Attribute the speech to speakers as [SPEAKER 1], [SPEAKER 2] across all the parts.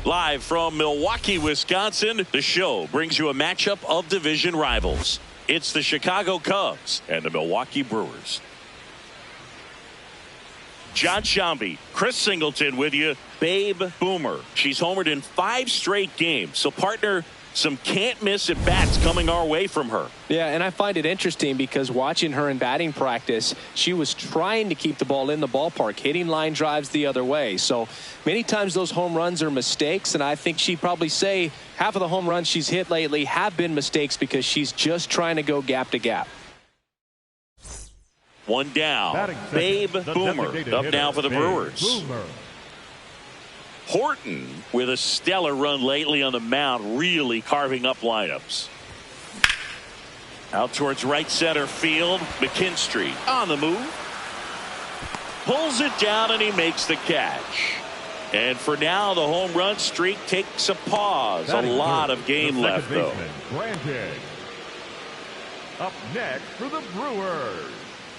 [SPEAKER 1] Live from Milwaukee, Wisconsin, the show brings you a matchup of division rivals. It's the Chicago Cubs and the Milwaukee Brewers. John Shambi, Chris Singleton with you. Babe Boomer. She's homered in 5 straight games. So, partner, some can't-miss at-bats coming our way from her.
[SPEAKER 2] Yeah, and I find it interesting because watching her in batting practice, she was trying to keep the ball in the ballpark, hitting line drives the other way. So many times those home runs are mistakes, and I think she'd probably say half of the home runs she's hit lately have been mistakes because she's just trying to go gap to gap.
[SPEAKER 1] One down. Babe Boomer up now for the Brewers. Horton with a stellar run lately on the mound, really carving up lineups. Out towards right center field. McKinstry on the move. Pulls it down and he makes the catch. And for now, the home run streak takes a pause. A lot of game left, though.
[SPEAKER 3] Brandon. Up next for the Brewers,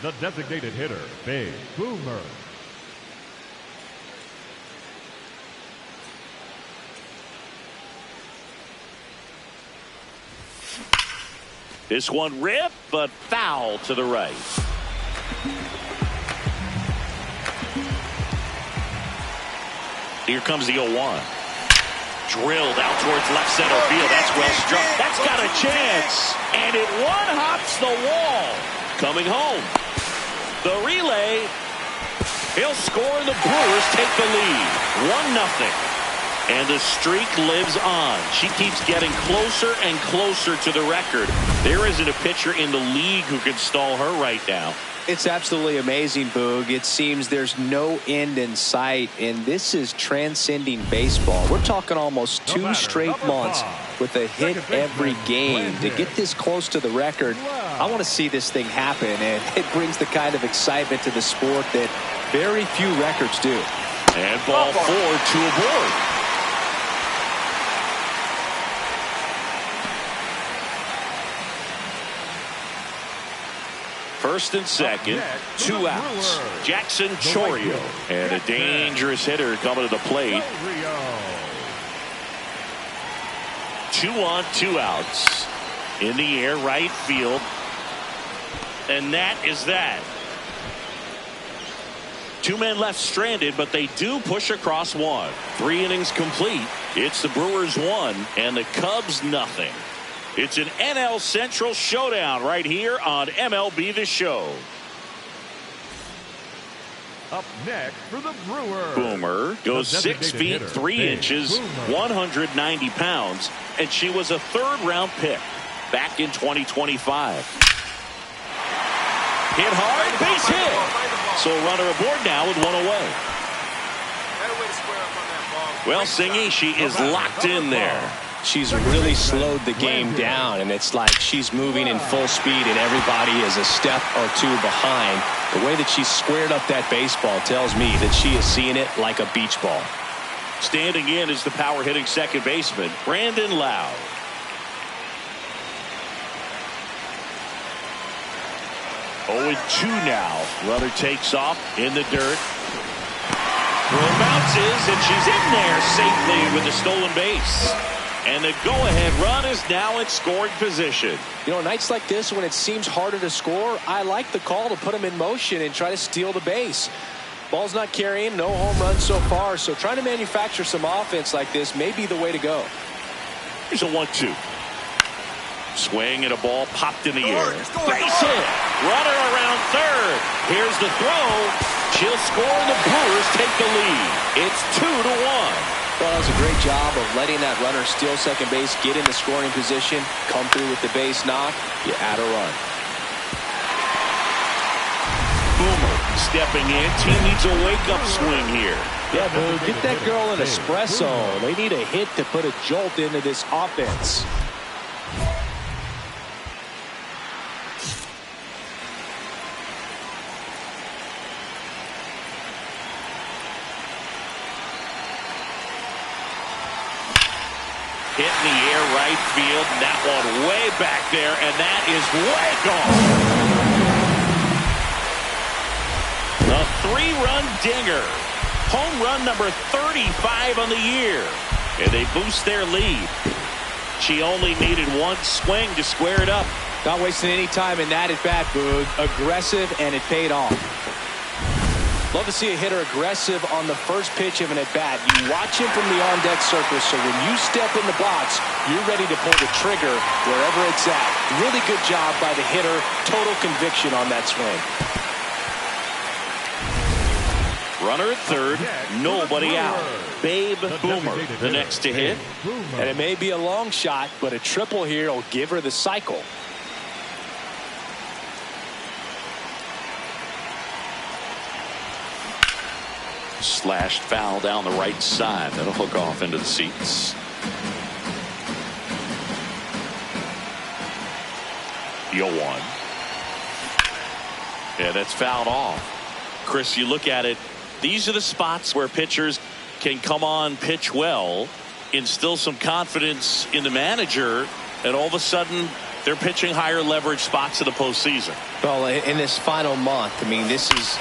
[SPEAKER 3] the designated hitter, Babe Boomer.
[SPEAKER 1] This one ripped, but foul to the right. Here comes the 0-1. Drilled out towards left center field. That's well struck. That's got a chance. And it one-hops the wall. Coming home. The relay. He'll score and the Brewers take the lead. 1-0. And the streak lives on. She keeps getting closer and closer to the record. There isn't a pitcher in the league who can stall her right now.
[SPEAKER 2] It's absolutely amazing, Boog. It seems there's no end in sight, and this is transcending baseball. We're talking almost 2 straight months with a hit every game. To get this close to the record, I want to see this thing happen, and it brings the kind of excitement to the sport that very few records do.
[SPEAKER 1] And ball 4 to aboard. First and second, 2 outs. Jackson Chourio. And a dangerous hitter coming to the plate. 2 on, 2 outs. In the air, right field. And that is that. 2 men left stranded, but they do push across 1. 3 innings complete. It's the Brewers 1 and the Cubs nothing. It's an NL Central showdown right here on MLB The Show.
[SPEAKER 3] Up next for the Brewers.
[SPEAKER 1] Boomer goes 6 feet 3 inches, 190 pounds, and she was a 3rd-round pick back in 2025. Hit hard, base hit. So a runner aboard now with 1 away. Well, Singy, she is locked in there.
[SPEAKER 2] She's really slowed the game down, and it's like she's moving in full speed and everybody is a step or 2 behind. The way that she's squared up that baseball tells me that she is seeing it like a beach ball.
[SPEAKER 1] Standing in is the power hitting second baseman, Brandon Lowe. Oh, 2 now. Runner takes off in the dirt. Throw bounces, and she's in there safely with the stolen base. And the go-ahead run is now in scoring position.
[SPEAKER 2] You know, nights like this when it seems harder to score, I like the call to put them in motion and try to steal the base. Ball's not carrying, no home runs so far, so trying to manufacture some offense like this may be the way to go.
[SPEAKER 1] Here's a 1-2. Swing and a ball popped in the air. Base hit. Runner around third. Here's the throw. She'll score and the Brewers take the lead. It's 2-1.
[SPEAKER 2] Well, that was a great job of letting that runner steal second base, get in the scoring position, come through with the base knock, you add a run.
[SPEAKER 1] Boomer stepping in. Team needs a wake-up swing here.
[SPEAKER 2] Yeah, Boo, get that girl an espresso. They need a hit to put a jolt into this offense.
[SPEAKER 1] Hit in the air right field. And that one way back there, and that is way gone. A 3-run dinger. Home run number 35 on the year. And they boost their lead. She only needed one swing to square it up.
[SPEAKER 2] Not wasting any time in that at bat, Boog. Aggressive, and it paid off. Love to see a hitter aggressive on the first pitch of an at-bat. You watch him from the on-deck circle, so when you step in the box, you're ready to pull the trigger wherever it's at. Really good job by the hitter. Total conviction on that swing.
[SPEAKER 1] Runner at third, nobody out. Babe Boomer, the next to hit.
[SPEAKER 2] And it may be a long shot, but a triple here will give her the cycle.
[SPEAKER 1] Slashed foul down the right side. That'll hook off into the seats. The 0-1. Yeah, that's fouled off. Chris, you look at it, these are the spots where pitchers can come on, pitch well, instill some confidence in the manager, and all of a sudden they're pitching higher leverage spots of the postseason.
[SPEAKER 2] Well, in this final month, I mean, this is...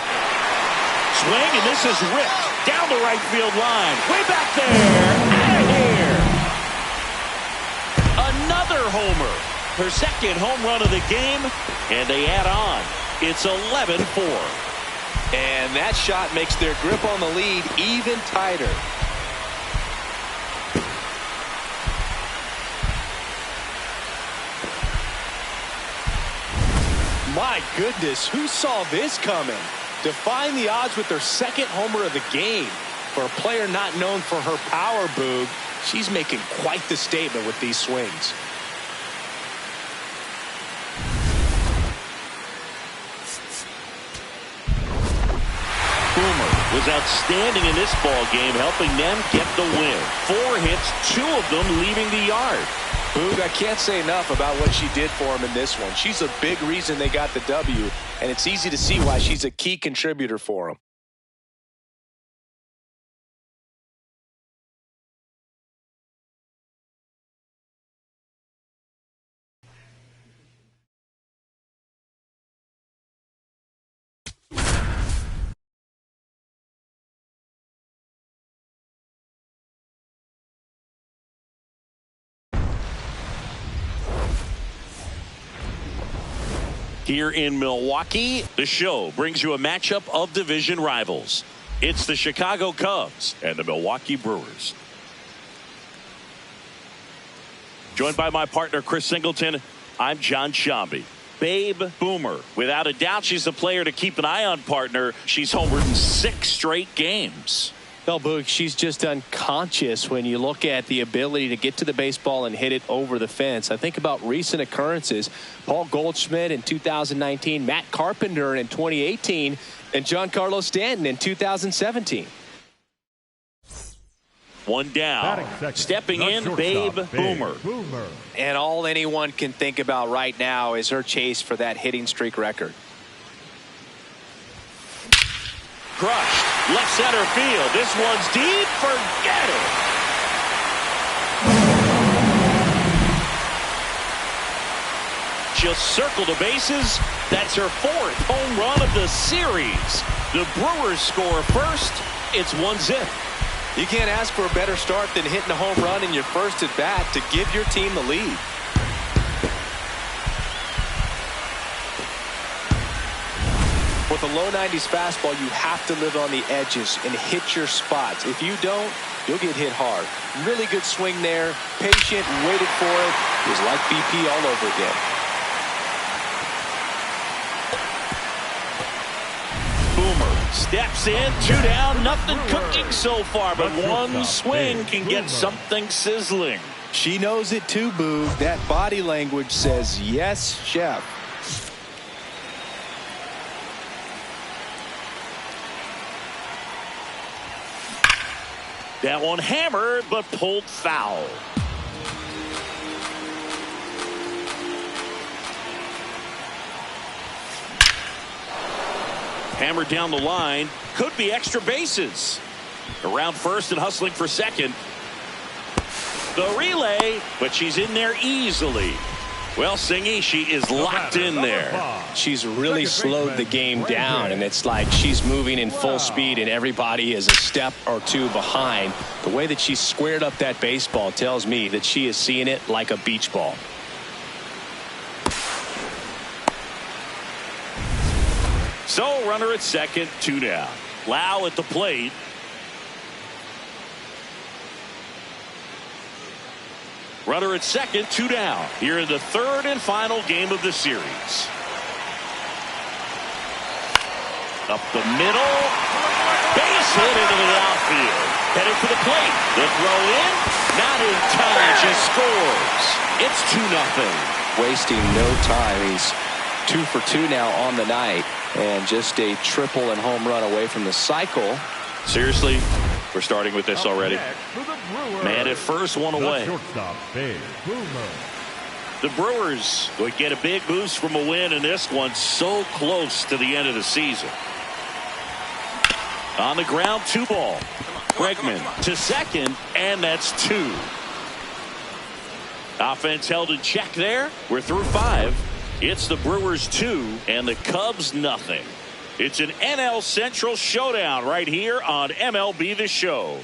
[SPEAKER 1] Swing, and this is ripped down the right field line. Way back there. Out of here. Another homer. Her second home run of the game, and they add on. It's 11-4.
[SPEAKER 2] And that shot makes their grip on the lead even tighter. My goodness, who saw this coming? Defying the odds with their second homer of the game. For a player not known for her power, Boog, she's making quite the statement with these swings.
[SPEAKER 1] Boomer was outstanding in this ball game, helping them get the win. 4 hits, 2 of them leaving the yard.
[SPEAKER 2] Boog, I can't say enough about what she did for him in this one. She's a big reason they got the W, and it's easy to see why she's a key contributor for them.
[SPEAKER 1] Here in Milwaukee, the show brings you a matchup of division rivals. It's the Chicago Cubs and the Milwaukee Brewers. Joined by my partner, Chris Singleton, I'm John Shambi. Babe Boomer, without a doubt, she's a player to keep an eye on, partner. She's homered in 6 straight games.
[SPEAKER 2] Well, Boog, she's just unconscious when you look at the ability to get to the baseball and hit it over the fence. I think about recent occurrences. Paul Goldschmidt in 2019, Matt Carpenter in 2018, and Giancarlo Stanton in 2017.
[SPEAKER 1] One down. Stepping in, Babe Boomer.
[SPEAKER 2] And all anyone can think about right now is her chase for that hitting streak record.
[SPEAKER 1] Crushed. Left center field. This one's deep. Forget it. She'll circle the bases. That's her 4th home run of the series. The Brewers score first. It's 1-0.
[SPEAKER 2] You can't ask for a better start than hitting a home run in your first at bat to give your team the lead. With a low 90s fastball, you have to live on the edges and hit your spots. If you don't, you'll get hit hard. Really good swing there. Patient, waited for it. It was like BP all over again.
[SPEAKER 1] Boomer steps in, 2 down, nothing cooking so far, but one swing can get something sizzling.
[SPEAKER 2] She knows it too, Boog. That body language says, yes, chef.
[SPEAKER 1] That one hammered, but pulled foul. Hammered down the line. Could be extra bases. Around first and hustling for second. The relay, but she's in there easily. Well, Singy, she is locked in there.
[SPEAKER 2] She's really slowed the game down, and it's like she's moving in full speed, and everybody is a step or two behind. The way that she squared up that baseball tells me that she is seeing it like a beach ball.
[SPEAKER 1] So, runner at second, 2 down. Lau at the plate. Runner at second, 2 down. Here in the third and final game of the series. Up the middle. Base hit into the outfield. Headed for the plate. The throw in. Not in time. She scores. It's 2-0.
[SPEAKER 2] Wasting no time. He's 2 for 2 now on the night. And just a triple and home run away from the cycle.
[SPEAKER 1] Seriously, we're starting with this already. Man at first, 1 away. The Brewers would get a big boost from a win in this one, so close to the end of the season. On the ground, 2 ball. Bregman to second, and that's 2. Offense held in check there. We're through 5. It's the Brewers 2 and the Cubs nothing. It's an NL Central showdown right here on MLB The Show.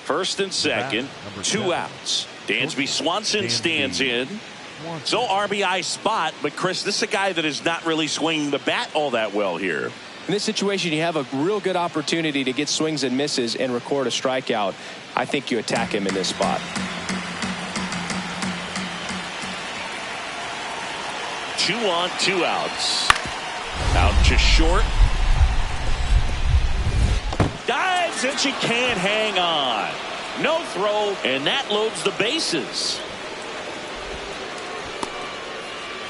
[SPEAKER 1] First and second, 2 outs. Dansby Swanson stands in. So RBI spot, but Chris, this is a guy that is not really swinging the bat all that well here.
[SPEAKER 2] In this situation, you have a real good opportunity to get swings and misses and record a strikeout. I think you attack him in this spot.
[SPEAKER 1] 2 on, 2 outs. Out to short. Dives and she can't hang on. No throw, and that loads the bases.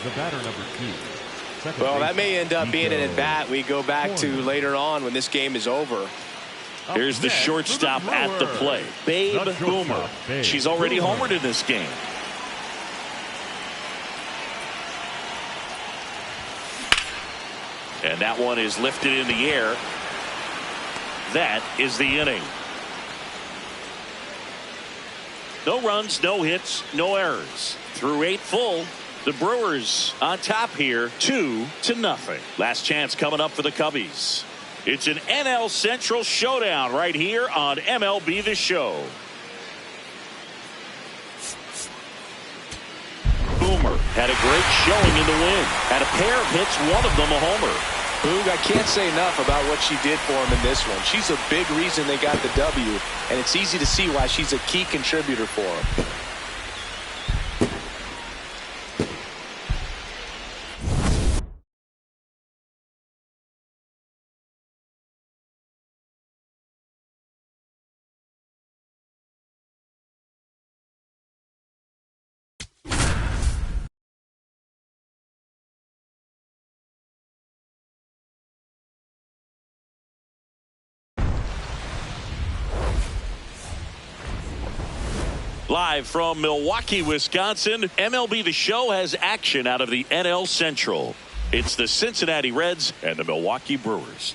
[SPEAKER 3] The batter number 2.
[SPEAKER 2] Well, that may end up being an at-bat we go back to later on when this game is over.
[SPEAKER 1] Here's the shortstop at the plate. Babe Boomer. She's already homered in this game. And that one is lifted in the air. That is the inning. No runs, no hits, no errors. Through 8 full, the Brewers on top here, 2-0. Last chance coming up for the Cubbies. It's an NL Central showdown right here on MLB The Show. Boomer had a great showing in the win. Had a pair of hits, one of them a homer.
[SPEAKER 2] Boog, I can't say enough about what she did for him in this one. She's a big reason they got the W, and it's easy to see why she's a key contributor for them.
[SPEAKER 1] Live from Milwaukee, Wisconsin, MLB The Show has action out of the NL Central. It's the Cincinnati Reds and the Milwaukee Brewers.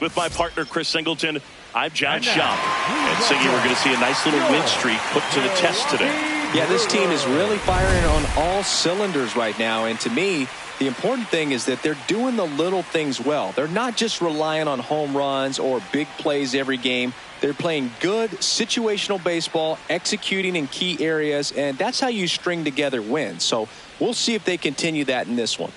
[SPEAKER 1] With my partner, Chris Singleton, I'm John Schaub. And Singy, we're going to see a nice little win streak put to the test today.
[SPEAKER 2] Yeah, this team is really firing on all cylinders right now. And to me, the important thing is that they're doing the little things well. They're not just relying on home runs or big plays every game. They're playing good situational baseball, executing in key areas, and that's how you string together wins. So we'll see if they continue that in this one.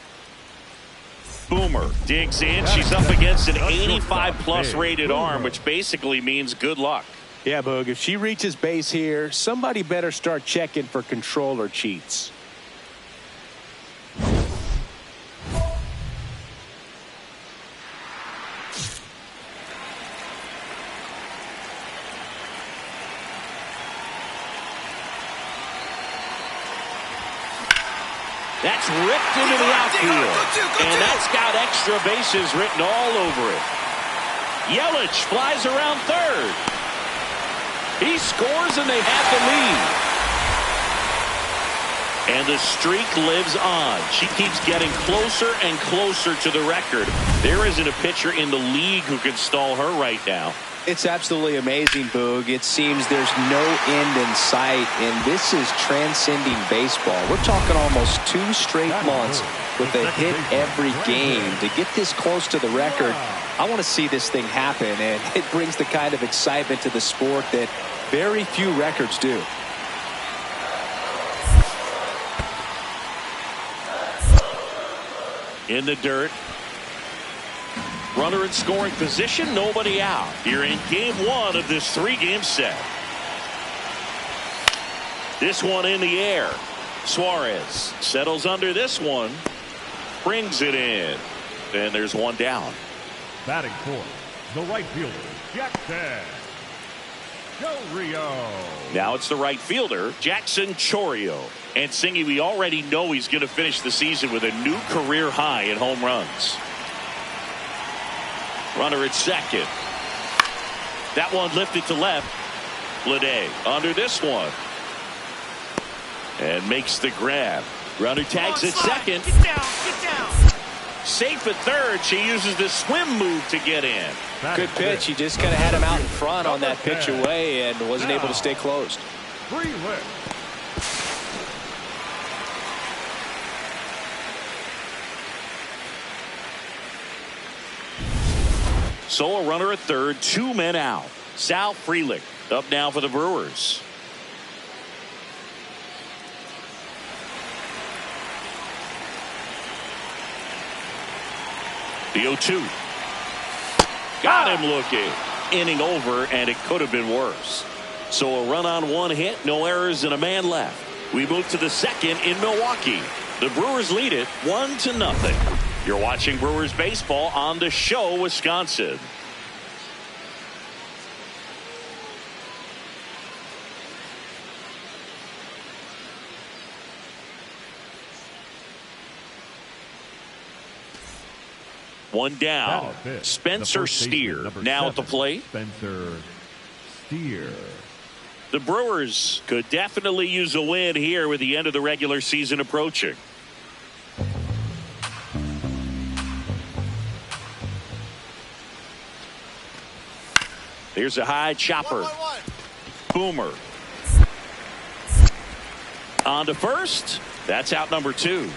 [SPEAKER 1] Boomer digs in. She's up against an 85+ rated arm, which basically means good luck.
[SPEAKER 2] Yeah, Boog, if she reaches base here, somebody better start checking for control or cheats.
[SPEAKER 1] That's ripped into the outfield. And that's got extra bases written all over it. Yelich flies around third. He scores and they have the lead. And the streak lives on. She keeps getting closer and closer to the record. There isn't a pitcher in the league who can stall her right now.
[SPEAKER 2] It's absolutely amazing, Boog. It seems there's no end in sight, and this is transcending baseball. We're talking almost 2 straight months with a hit every game. To get this close to the record, I want to see this thing happen, and it brings the kind of excitement to the sport that very few records do.
[SPEAKER 1] In the dirt. Runner in scoring position, nobody out. Here in game 1 of this 3-game set. This one in the air. Suarez settles under this one. Brings it in. And there's one down.
[SPEAKER 3] Batting fourth, the right fielder, Jackson Chorio.
[SPEAKER 1] Now it's the right fielder, Jackson Chorio. And Singy, we already know he's going to finish the season with a new career high in home runs. Runner at second. That one lifted to left. Bleday under this one. And makes the grab. Runner tags at second.
[SPEAKER 4] Get down.
[SPEAKER 1] Safe at third. She uses the swim move to get in.
[SPEAKER 2] Good pitch. He just kind of had him out in front on that pitch away and wasn't able to stay closed.
[SPEAKER 3] Free lift.
[SPEAKER 1] So a runner at third, 2 men out. Sal Frelick up now for the Brewers. The 0-2. Got him looking. Inning over, and it could have been worse. So a run on 1 hit, no errors, and a man left. We move to the second in Milwaukee. The Brewers lead it 1-0. You're watching Brewers baseball on The Show, Wisconsin. One down. Spencer Steer now at the plate.
[SPEAKER 3] Spencer Steer.
[SPEAKER 1] The Brewers could definitely use a win here with the end of the regular season approaching. Here's a high chopper. 1-1-1. Boomer. On to first. That's out number 2.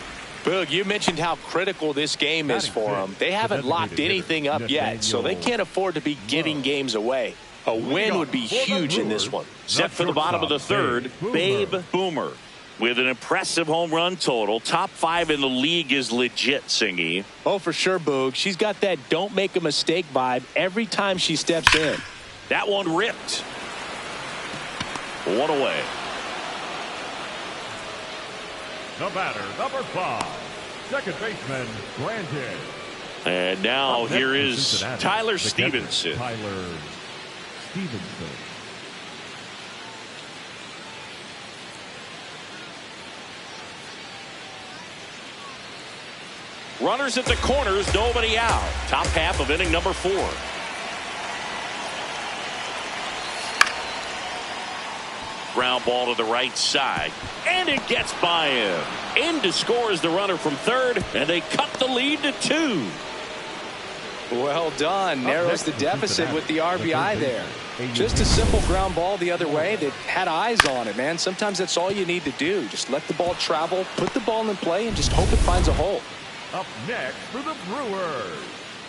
[SPEAKER 2] Boog, you mentioned how critical this game is for them. They haven't locked anything up yet, so they can't afford to be giving games away. A win would be huge in this one.
[SPEAKER 1] Set for the bottom of the third, Babe Boomer. With an impressive home run total. Top 5 in the league is legit, Singy.
[SPEAKER 2] Oh, for sure, Boog. She's got that don't make a mistake vibe every time she steps in.
[SPEAKER 1] That one ripped. 1 away.
[SPEAKER 3] The batter, number 5, second baseman, Granted.
[SPEAKER 1] And now here is Tyler Stevenson.
[SPEAKER 3] Tyler Stevenson.
[SPEAKER 1] Runners at the corners, nobody out. Top half of inning number 4. Ground ball to the right side. And it gets by him. In to score is the runner from third. And they cut the lead to 2.
[SPEAKER 2] Well done. Narrows the deficit with the RBI there. Just a simple ground ball the other way that had eyes on it, man. Sometimes that's all you need to do. Just let the ball travel, put the ball in play, and just hope it finds a hole.
[SPEAKER 3] Up next for the Brewers,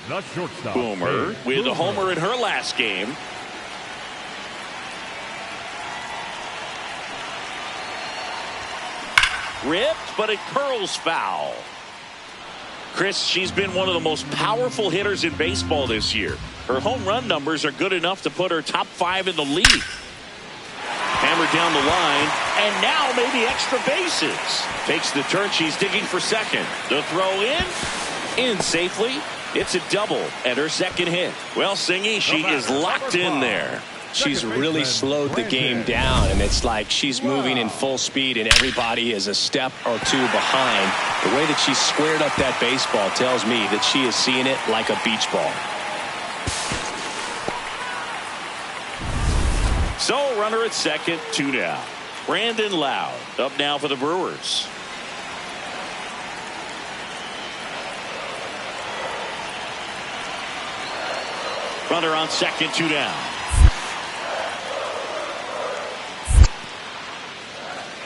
[SPEAKER 3] the shortstop.
[SPEAKER 1] Boomer with a homer in her last game. Ripped, but it curls foul. Chris, she's been one of the most powerful hitters in baseball this year. Her home run numbers are good enough to put her top 5 in the league. Hammered down the line, and now maybe extra bases. Takes the turn, she's digging for second. The throw in safely. It's a double and her second hit. Well, Singy, she is locked in there.
[SPEAKER 2] She's really slowed the game down, and it's like she's moving in full speed and everybody is a step or 2 behind. The way that she squared up that baseball tells me that she is seeing it like a beach ball.
[SPEAKER 1] So runner at second, 2 down. Brandon Loud up now for the Brewers. Runner on second, 2 down.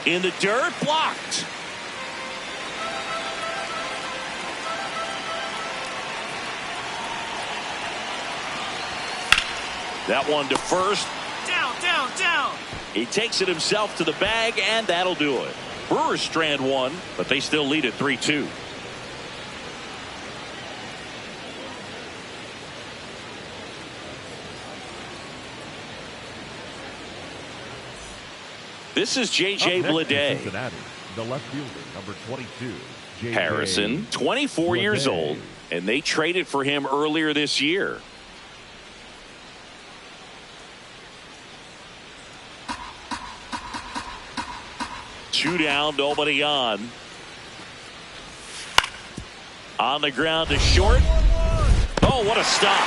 [SPEAKER 1] In the dirt, blocked. That one to first. Down. He takes it himself to the bag, and that'll do it. Brewers strand one, but they still lead at 3-2. This is J.J. Bleday.
[SPEAKER 3] The left fielder, number 22.
[SPEAKER 1] Harrison, 24 years old, and they traded for him earlier this year. Two down, nobody on. On the ground to short. Oh, what a stop.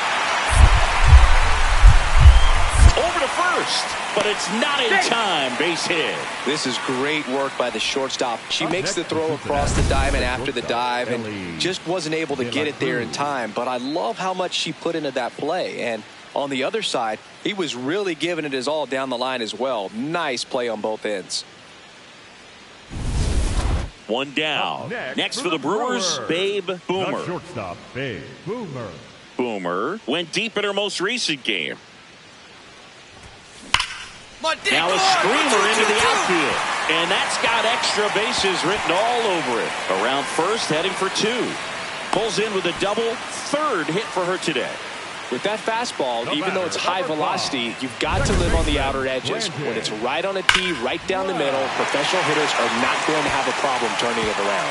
[SPEAKER 1] Over to first, but it's not in time. Base hit.
[SPEAKER 2] This is great work by the shortstop. She makes the throw across the diamond after the dive and just wasn't able to get it there in time. But I love how much she put into that play. And on the other side, he was really giving it his all down the line as well. Nice play on both ends.
[SPEAKER 1] One down. Next for the Brewers, Babe Boomer.
[SPEAKER 3] The shortstop, Babe Boomer.
[SPEAKER 1] Boomer went deep in her most recent game. Now a screamer into the outfield. And that's got extra bases written all over it. Around first, heading for 2. Pulls in with a double. Third hit for her today.
[SPEAKER 2] With that fastball, even though it's high velocity, you've got to live on the outer edges. When it's right on a tee, right down the middle, professional hitters are not going to have a problem turning it around.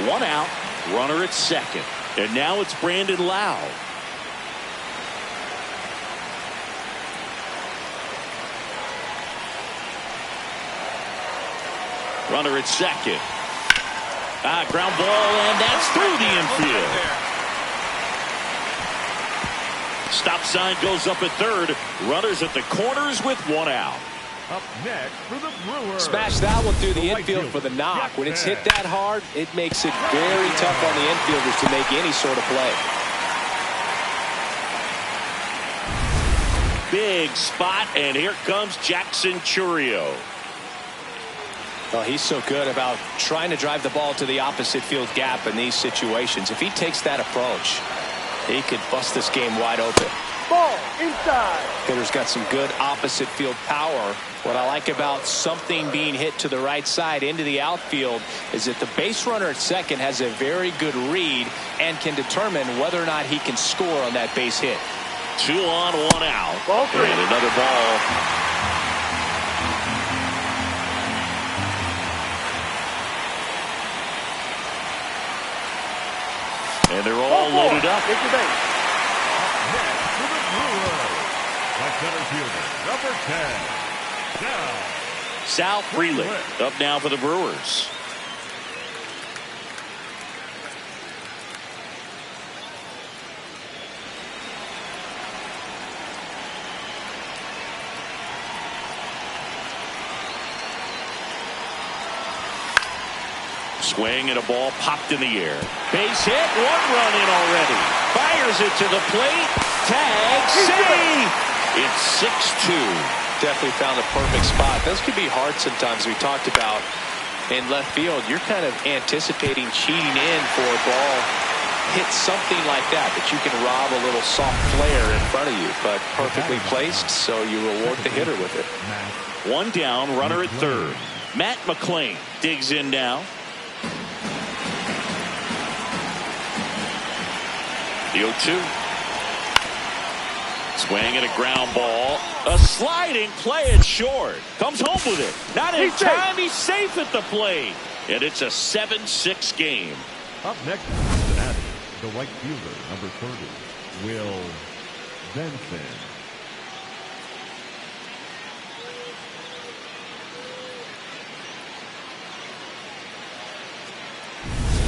[SPEAKER 1] 1 out, runner at second. And now it's Brandon Loud. Runner at second. Ground ball, and that's through the infield. Stop sign goes up at third. Runners at the corners with 1 out.
[SPEAKER 3] Up next for the Brewers.
[SPEAKER 2] Smash that one through the infield for the knock. When it's hit that hard, it makes it very tough on the infielders to make any sort of play.
[SPEAKER 1] Big spot, and here comes Jackson Chourio.
[SPEAKER 2] Well, he's so good about trying to drive the ball to the opposite field gap in these situations. If he takes that approach, he could bust this game wide open.
[SPEAKER 4] Ball inside.
[SPEAKER 2] Hitter's got some good opposite field power. What I like about something being hit to the right side into the outfield is that the base runner at second has a very good read and can determine whether or not he can score on that base hit.
[SPEAKER 1] 2 on, 1 out. Ball 3. And another ball. And they're all loaded up.
[SPEAKER 3] Next for the Brewers. Like center fielder, number 10. Down.
[SPEAKER 1] Sal Freeland up now for the Brewers. Swing and a ball popped in the air. Base hit, 1 run in already. Fires it to the plate. Tag, save. It's 6-2.
[SPEAKER 2] Definitely found a perfect spot. Those could be hard sometimes. We talked about in left field. You're kind of anticipating cheating in for a ball. Hit something like that you can rob a little soft flare in front of you, but perfectly placed, so you reward the hitter with it.
[SPEAKER 1] 1 down, runner at third. Matt McClain digs in now. The 0-2. Swing and a ground ball. A sliding play at short. Comes home with it. Not in time. He's safe at the plate. And it's a 7-6 game.
[SPEAKER 3] Up next, Cincinnati, the right fielder, number 30, Will Benson.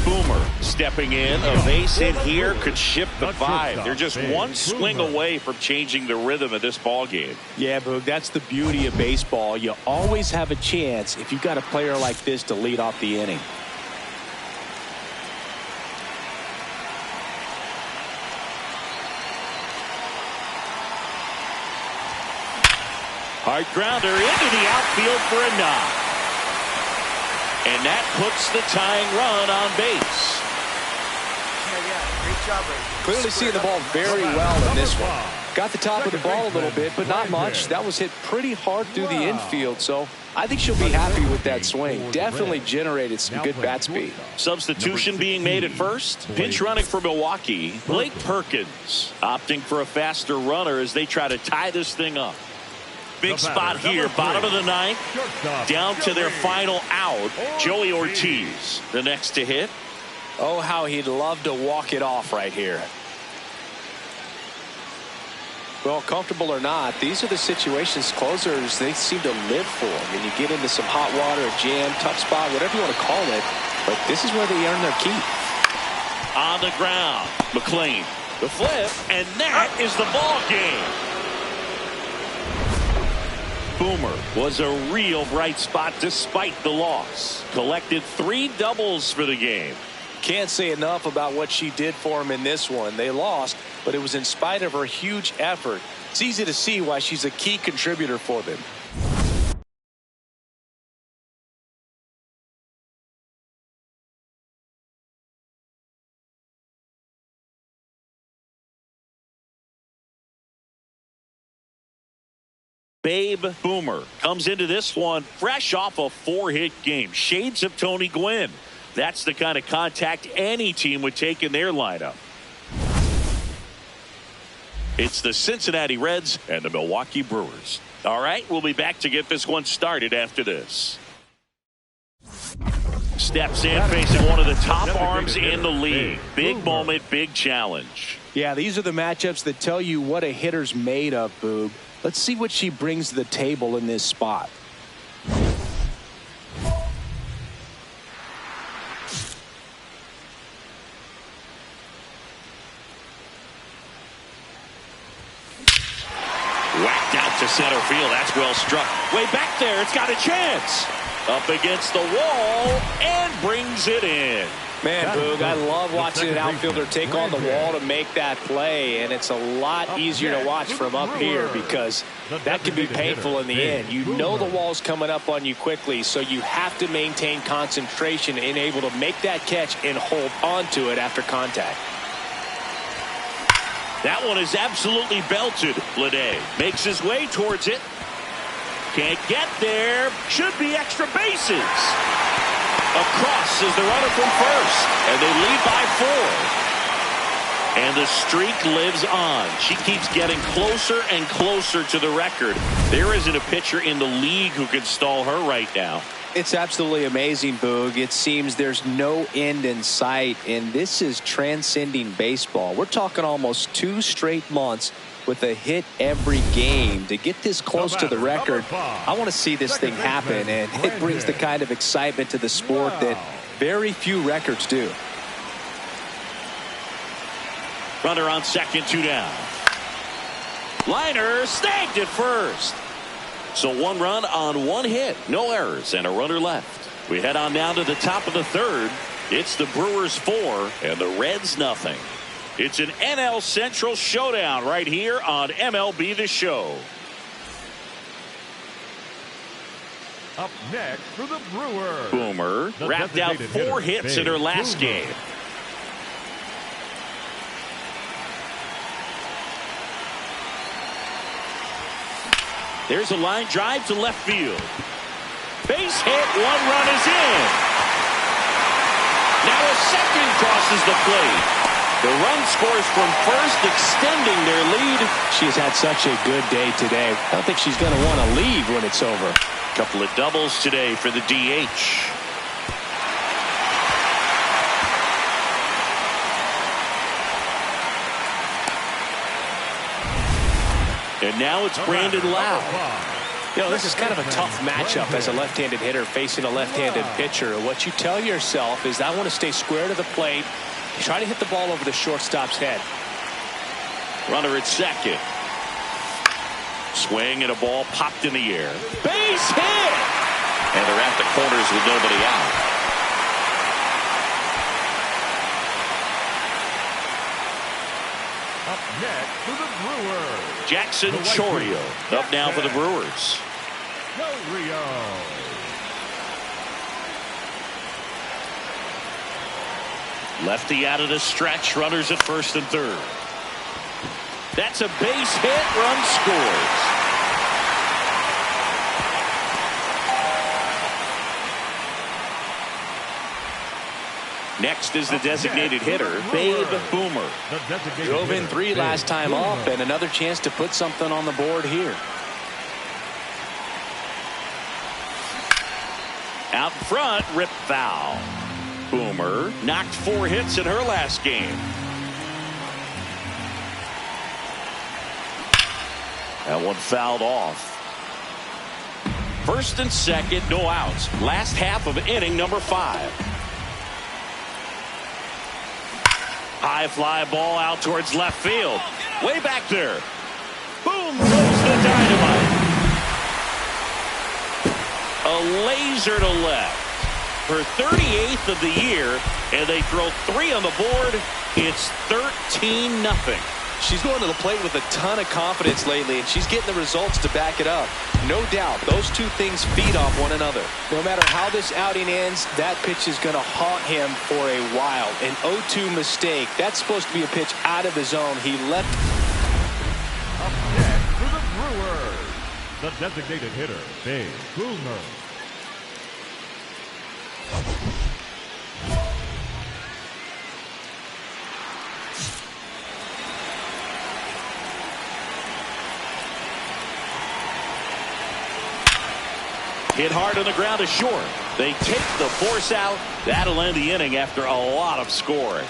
[SPEAKER 1] Boomer Stepping in, a base hit here could shift the 5. They're just one swing away from changing the rhythm of this ball game.
[SPEAKER 2] Yeah, Boog, that's the beauty of baseball. You always have a chance if you've got a player like this to lead off the inning.
[SPEAKER 1] Hard grounder into the outfield for a knock. And that puts the tying run on base.
[SPEAKER 4] Great job, Ray.
[SPEAKER 2] Clearly seeing the ball very well in this one. Got the top of the ball a little bit, but not much. That was hit pretty hard through the infield, so I think she'll be happy with that swing. Definitely generated some good bat speed.
[SPEAKER 1] Substitution being made at first. Pinch running for Milwaukee. Blake Perkins opting for a faster runner as they try to tie this thing up. Big spot here, bottom of the ninth, down to their final out. Joey Ortiz, the next to hit.
[SPEAKER 2] Oh, how he'd love to walk it off right here. Well, comfortable or not, these are the situations closers they seem to live for. I mean, you get into some hot water, a jam, tough spot, whatever you want to call it, but this is where they earn their keep.
[SPEAKER 1] On the ground, McLean, the flip, and that is the ball game. Boomer was a real bright spot despite the loss. Collected 3 doubles for the game.
[SPEAKER 2] Can't say enough about what she did for him in this one. They lost, but it was in spite of her huge effort. It's easy to see why she's a key contributor for them.
[SPEAKER 1] Babe Boomer comes into this one fresh off a 4-hit game. Shades of Tony Gwynn. That's the kind of contact any team would take in their lineup. It's the Cincinnati Reds and the Milwaukee Brewers. All right, we'll be back to get this one started after this. Steps in facing one of the top arms in the league. Big moment, big challenge.
[SPEAKER 2] Yeah, these are the matchups that tell you what a hitter's made of, Boog. Let's see what she brings to the table in this spot.
[SPEAKER 1] Whacked out to center field. That's well struck. Way back there. It's got a chance. Up against the wall and brings it in.
[SPEAKER 2] Man, Boog, I love watching an outfielder take on the wall to make that play, and it's a lot easier to watch from up here because that can be painful in the end. You know the wall's coming up on you quickly, so you have to maintain concentration and able to make that catch and hold onto it after contact.
[SPEAKER 1] That one is absolutely belted. Lede makes his way towards it. Can't get there. Should be extra bases. Across is the runner from first, and they lead by 4. And the streak lives on. She keeps getting closer and closer to the record. There isn't a pitcher in the league who can stall her right now.
[SPEAKER 2] It's absolutely amazing, Boog. It seems there's no end in sight, and this is transcending baseball. We're talking almost 2 straight months with a hit every game. To get this close to the record, I want to see this thing happen, and it brings the kind of excitement to the sport that very few records do.
[SPEAKER 1] Runner on second, 2 down. Liner snagged at first. So 1 run on 1 hit, no errors, and a runner left. We head on now to the top of the 3rd. It's the Brewers 4 and the Reds nothing. It's an NL Central showdown right here on MLB The Show.
[SPEAKER 3] Up next for the Brewers.
[SPEAKER 1] Boomer wrapped out 4 hits in her last game. There's a line drive to left field. Base hit, 1 run is in. Now a second crosses the plate. The run scores from first, extending their lead.
[SPEAKER 2] She's had such a good day today. I don't think she's going to want to leave when it's over.
[SPEAKER 1] Couple of doubles today for the DH. And now it's Brandon Lau.
[SPEAKER 2] You know, this is kind of a tough matchup as a left-handed hitter facing a left-handed pitcher. What you tell yourself is, I want to stay square to the plate, try to hit the ball over the shortstop's head.
[SPEAKER 1] Runner at second. Swing and a ball popped in the air. Base hit! And they're at the corners with nobody out.
[SPEAKER 3] Up next for the Brewers,
[SPEAKER 1] Jackson Chourio up now for the Brewers.
[SPEAKER 3] Rio.
[SPEAKER 1] Lefty out of the stretch. Runners at first and third. That's a base hit. Run scores. Next is the designated hitter, Babe Boomer.
[SPEAKER 2] Drove in 3 last time up, and another chance to put something on the board here.
[SPEAKER 1] Out in front, rip foul. Boomer knocked 4 hits in her last game. That one fouled off. First and second, no outs. Last half of inning number 5. High fly ball out towards left field. Way back there. Boom goes the dynamite. A laser to left. Her 38th of the year, and they throw 3 on the board. It's 13-0.
[SPEAKER 2] She's going to the plate with a ton of confidence lately, and she's getting the results to back it up. No doubt, those two things feed off one another. No matter how this outing ends, that pitch is going to haunt him for a while. An 0-2 mistake. That's supposed to be a pitch out of the zone. He left.
[SPEAKER 3] Up next for the Brewers, the designated hitter, Babe Boomer.
[SPEAKER 1] Hit hard on the ground to short. They take the force out. That'll end the inning after a lot of scoring.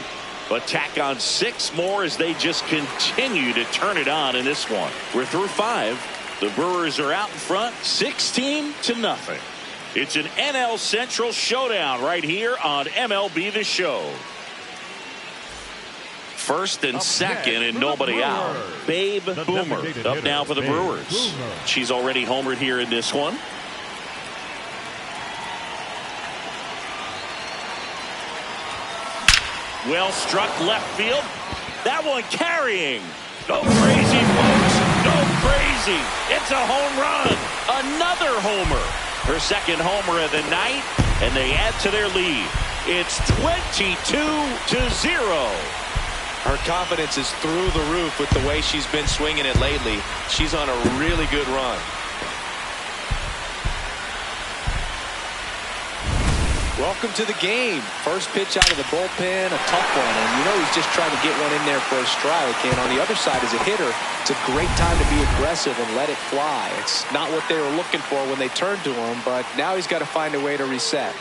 [SPEAKER 1] But tack on 6 more as they just continue to turn it on in this one. We're through 5. The Brewers are out in front 16-0. It's an NL Central showdown right here on MLB The Show. First and second and nobody out. Babe Boomer up now for the Brewers. She's already homered here in this one. Well struck left field. That one carrying. Go crazy, folks. Go crazy. It's a home run. Another homer. Her second homer of the night, and they add to their lead. It's 22-0.
[SPEAKER 2] Her confidence is through the roof with the way she's been swinging it lately. She's on a really good run. Welcome to the game. First pitch out of the bullpen, a tough one. And you know he's just trying to get one in there for a strike. And on the other side, as a hitter, it's a great time to be aggressive and let it fly. It's not what they were looking for when they turned to him, but now he's got to find a way to reset.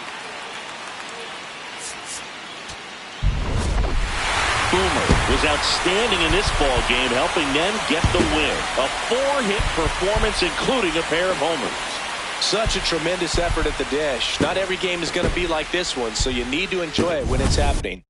[SPEAKER 1] Boomer was outstanding in this ball game, helping them get the win. A 4-hit performance, including a pair of homers.
[SPEAKER 2] Such a tremendous effort at the dish. Not every game is going to be like this one, so you need to enjoy it when it's happening.